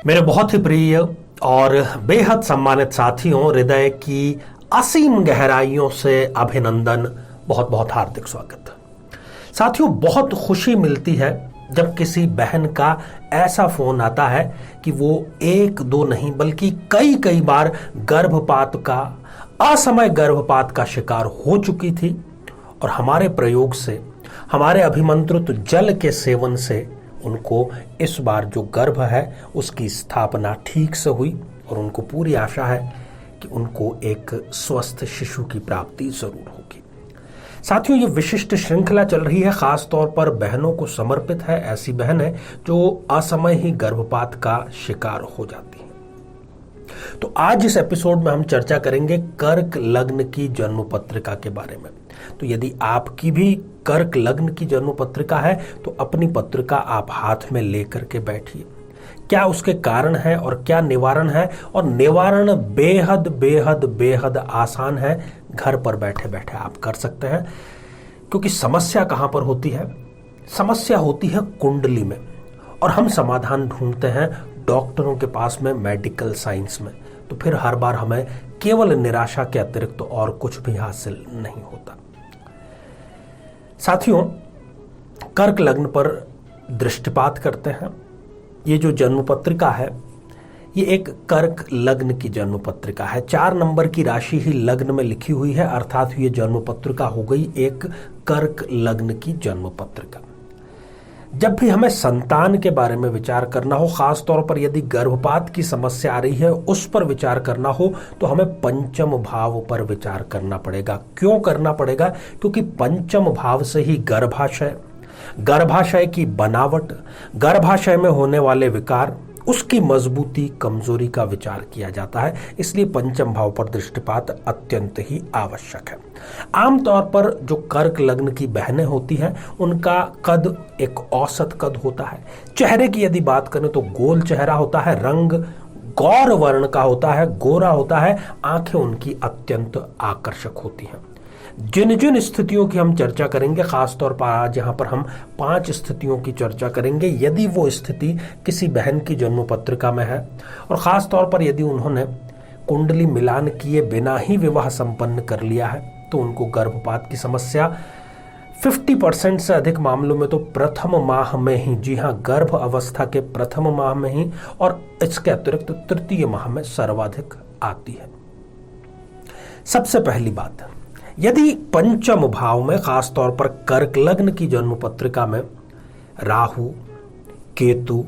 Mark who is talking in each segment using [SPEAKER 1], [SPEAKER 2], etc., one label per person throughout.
[SPEAKER 1] मेरे बहुत ही प्रिय और बेहद सम्मानित साथियों, हृदय की असीम गहराइयों से अभिनंदन, बहुत बहुत हार्दिक स्वागत। साथियों, बहुत खुशी मिलती है जब किसी बहन का ऐसा फोन आता है कि वो एक दो नहीं बल्कि कई कई बार गर्भपात का, असमय गर्भपात का शिकार हो चुकी थी और हमारे प्रयोग से, हमारे अभिमंत्रित जल के सेवन से उनको इस बार जो गर्भ है उसकी स्थापना ठीक से हुई और उनको पूरी आशा है कि उनको एक स्वस्थ शिशु की प्राप्ति जरूर होगी। साथियों, ये विशिष्ट श्रृंखला चल रही है, खास तौर पर बहनों को समर्पित है। ऐसी बहन है जो असमय ही गर्भपात का शिकार हो जाती है। तो आज इस एपिसोड में हम चर्चा करेंगे कर्क लग्न की जन्म पत्रिका के बारे में। तो यदि आपकी भी कर्क लग्न की जन्म पत्रिका है तो अपनी पत्रिका आप हाथ में लेकर के बैठिए। क्या उसके कारण है और क्या निवारण है, और निवारण बेहद बेहद बेहद आसान है, घर पर बैठे बैठे आप कर सकते हैं। क्योंकि समस्या कहां पर होती है? समस्या होती है कुंडली में, और हम समाधान ढूंढते हैं डॉक्टरों के पास में, मेडिकल साइंस में। तो फिर हर बार हमें केवल निराशा के अतिरिक्त तो और कुछ भी हासिल नहीं होता। साथियों, कर्क लग्न पर दृष्टिपात करते हैं। ये जो जन्म पत्रिका है ये एक कर्क लग्न की जन्म पत्रिका है। 4 नंबर की राशि ही लग्न में लिखी हुई है, अर्थात ये जन्म पत्रिका हो गई एक कर्क लग्न की जन्म पत्रिका। जब भी हमें संतान के बारे में विचार करना हो, खास तौर पर यदि गर्भपात की समस्या आ रही है, उस पर विचार करना हो, तो हमें पंचम भाव पर विचार करना पड़ेगा। क्यों करना पड़ेगा? क्योंकि पंचम भाव से ही गर्भाशय, गर्भाशय की बनावट, गर्भाशय में होने वाले विकार, उसकी मजबूती कमजोरी का विचार किया जाता है। इसलिए पंचम भाव पर दृष्टिपात अत्यंत ही आवश्यक है। आमतौर पर जो कर्क लग्न की बहनें होती हैं उनका कद एक औसत कद होता है। चेहरे की यदि बात करें तो गोल चेहरा होता है, रंग गौर वर्ण का होता है, गोरा होता है, आंखें उनकी अत्यंत आकर्षक होती हैं। जिन जिन स्थितियों की हम चर्चा करेंगे, खासतौर पर आज यहाँ पर हम 5 स्थितियों की चर्चा करेंगे। यदि वो स्थिति किसी बहन की जन्म पत्रिका में है और खास तौर पर यदि उन्होंने कुंडली मिलान किए बिना ही विवाह संपन्न कर लिया है, तो उनको गर्भपात की समस्या 50% से अधिक मामलों में तो प्रथम माह में ही, जी हाँ, गर्भ अवस्था के प्रथम माह में ही, और इसके अतिरिक्त तृतीय माह में सर्वाधिक आती है। सबसे पहली बात, यदि पंचम भाव में, खास तौर पर कर्क लग्न की जन्म पत्रिका में राहु, केतु,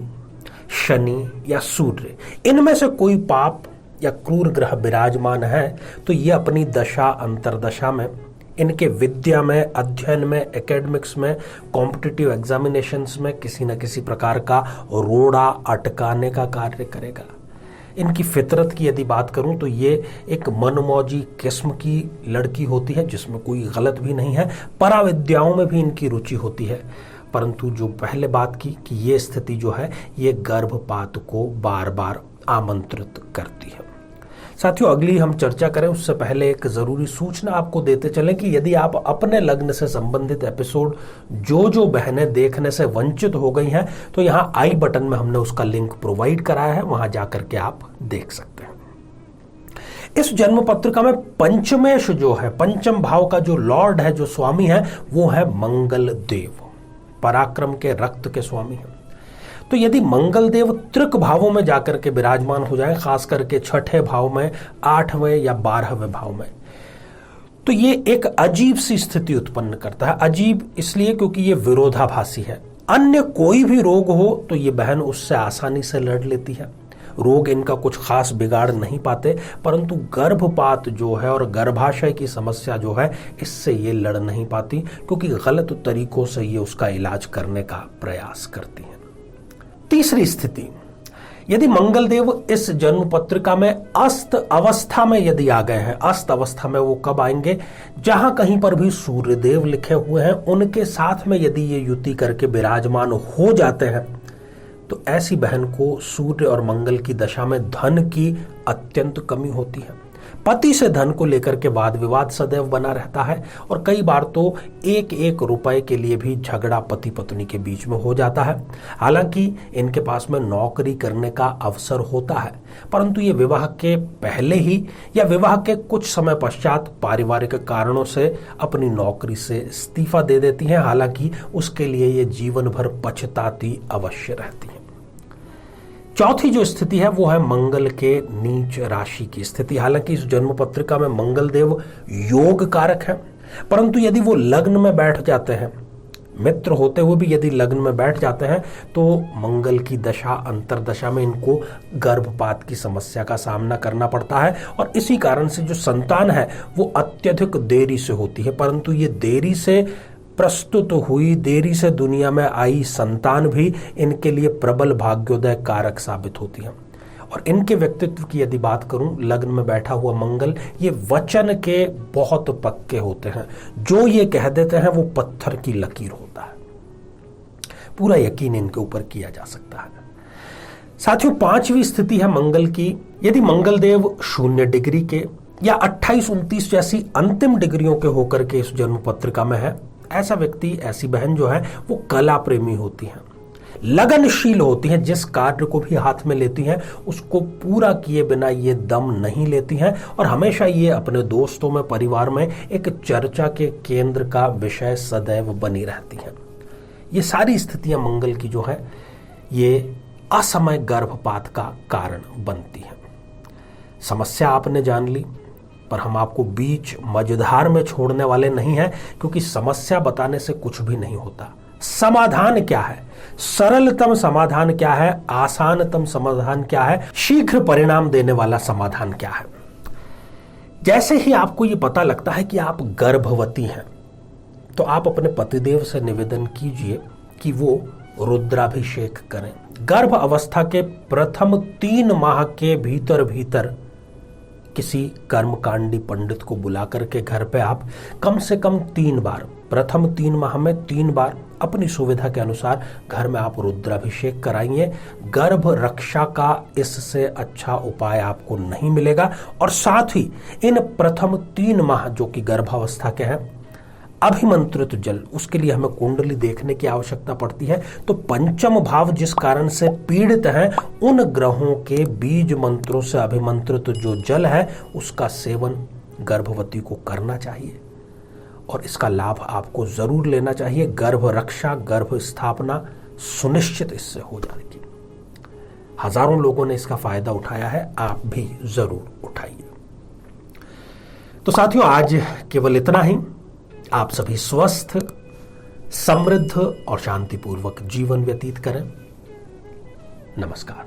[SPEAKER 1] शनि या सूर्य, इनमें से कोई पाप या क्रूर ग्रह विराजमान है, तो ये अपनी दशा अंतरदशा में, इनके विद्या में, अध्ययन में, एकेडमिक्स में, कॉम्पिटिटिव एग्जामिनेशंस में किसी न किसी प्रकार का रोड़ा अटकाने का कार्य करेगा। इनकी फितरत की यदि बात करूं तो ये एक मनमौजी किस्म की लड़की होती है, जिसमें कोई गलत भी नहीं है। पराविद्याओं में भी इनकी रुचि होती है, परंतु जो पहले बात की कि ये स्थिति जो है ये गर्भपात को बार बार आमंत्रित करती है। साथियों, अगली हम चर्चा करें उससे पहले एक जरूरी सूचना आपको देते चलें कि यदि आप अपने लग्न से संबंधित एपिसोड जो बहनें देखने से वंचित हो गई हैं, तो यहाँ आई बटन में हमने उसका लिंक प्रोवाइड कराया है, वहां जाकर के आप देख सकते हैं। इस जन्म पत्रिका में पंचमेश जो है, पंचम भाव का जो लॉर्ड है, जो स्वामी है, वो है मंगल देव, पराक्रम के, रक्त के स्वामी है। तो यदि मंगल देव त्रिक भावों में जाकर के विराजमान हो जाए, खास करके 6ठे भाव में, 8वें या 12वें भाव में, तो ये एक अजीब सी स्थिति उत्पन्न करता है। अजीब इसलिए क्योंकि ये विरोधाभासी है। अन्य कोई भी रोग हो तो ये बहन उससे आसानी से लड़ लेती है, रोग इनका कुछ खास बिगाड़ नहीं पाते, परंतु गर्भपात जो है और गर्भाशय की समस्या जो है, इससे ये लड़ नहीं पाती, क्योंकि गलत तरीकों से ये उसका इलाज करने का प्रयास करती है। तीसरी स्थिति, यदि मंगल देव इस जन्म पत्रिका में अस्त अवस्था में यदि आ गए हैं, अस्त अवस्था में वो कब आएंगे? जहां कहीं पर भी सूर्य देव लिखे हुए हैं उनके साथ में यदि ये युति करके विराजमान हो जाते हैं, तो ऐसी बहन को सूर्य और मंगल की दशा में धन की अत्यंत कमी होती है। पति से धन को लेकर के वाद विवाद सदैव बना रहता है और कई बार तो एक एक रुपए के लिए भी झगड़ा पति पत्नी के बीच में हो जाता है। हालांकि इनके पास में नौकरी करने का अवसर होता है, परंतु ये विवाह के पहले ही या विवाह के कुछ समय पश्चात पारिवारिक कारणों से अपनी नौकरी से इस्तीफा दे देती हैं। हालांकि उसके लिए ये जीवन भर पछताती अवश्य रहती हैं। चौथी जो स्थिति है वो है मंगल के नीच राशि की स्थिति। हालांकि इस जन्म पत्रिका में मंगल देव योग कारक है, परंतु यदि वो लग्न में बैठ जाते हैं, मित्र होते हुए भी यदि लग्न में बैठ जाते हैं, तो मंगल की दशा अंतरदशा में इनको गर्भपात की समस्या का सामना करना पड़ता है और इसी कारण से जो संतान है वो अत्यधिक देरी से होती है। परंतु ये देरी से प्रस्तुत हुई, देरी से दुनिया में आई संतान भी इनके लिए प्रबल भाग्योदय कारक साबित होती है। और इनके व्यक्तित्व की यदि बात करूं, लग्न में बैठा हुआ मंगल ये वचन के बहुत पक्के होते हैं। जो ये कह देते हैं वो पत्थर की लकीर होता है, पूरा यकीन इनके ऊपर किया जा सकता है। साथियों, पांचवी स्थिति है मंगल की। यदि मंगल देव 0 डिग्री के या 28-29 जैसी अंतिम डिग्रियों के होकर के इस जन्म पत्रिका में है, ऐसा व्यक्ति, ऐसी बहन जो है वो कला प्रेमी होती हैं, लगनशील होती हैं, जिस कार्य को भी हाथ में लेती हैं उसको पूरा किए बिना ये दम नहीं लेती हैं और हमेशा ये अपने दोस्तों में, परिवार में एक चर्चा के केंद्र का विषय सदैव बनी रहती हैं। ये सारी स्थितियां मंगल की जो है ये असमय गर्भपात का कारण बनती हैं। समस्या आपने जान ली, पर हम आपको बीच मझधार में छोड़ने वाले नहीं हैं, क्योंकि समस्या बताने से कुछ भी नहीं होता। समाधान क्या है, सरलतम समाधान क्या है, आसानतम समाधान क्या है, शीघ्र परिणाम देने वाला समाधान क्या है। जैसे ही आपको यह पता लगता है कि आप गर्भवती हैं, तो आप अपने पतिदेव से निवेदन कीजिए कि वो रुद्राभिषेक करें। गर्भ अवस्था के प्रथम 3 माह के भीतर भीतर किसी कर्मकांडी पंडित को बुला करके घर पे आप कम से कम 3 बार, प्रथम 3 माह में 3 बार अपनी सुविधा के अनुसार घर में आप रुद्राभिषेक कराइए। गर्भ रक्षा का इससे अच्छा उपाय आपको नहीं मिलेगा। और साथ ही इन प्रथम 3 माह जो कि गर्भावस्था के हैं, अभिमंत्रित जल, उसके लिए हमें कुंडली देखने की आवश्यकता पड़ती है। तो पंचम भाव जिस कारण से पीड़ित हैं, उन ग्रहों के बीज मंत्रों से अभिमंत्रित जो जल है उसका सेवन गर्भवती को करना चाहिए और इसका लाभ आपको जरूर लेना चाहिए। गर्भ रक्षा, गर्भ स्थापना सुनिश्चित इससे हो जाएगी। हजारों लोगों ने इसका फायदा उठाया है, आप भी जरूर उठाइए। तो साथियों, आज केवल इतना ही। आप सभी स्वस्थ, समृद्ध और शांतिपूर्वक जीवन व्यतीत करें। नमस्कार।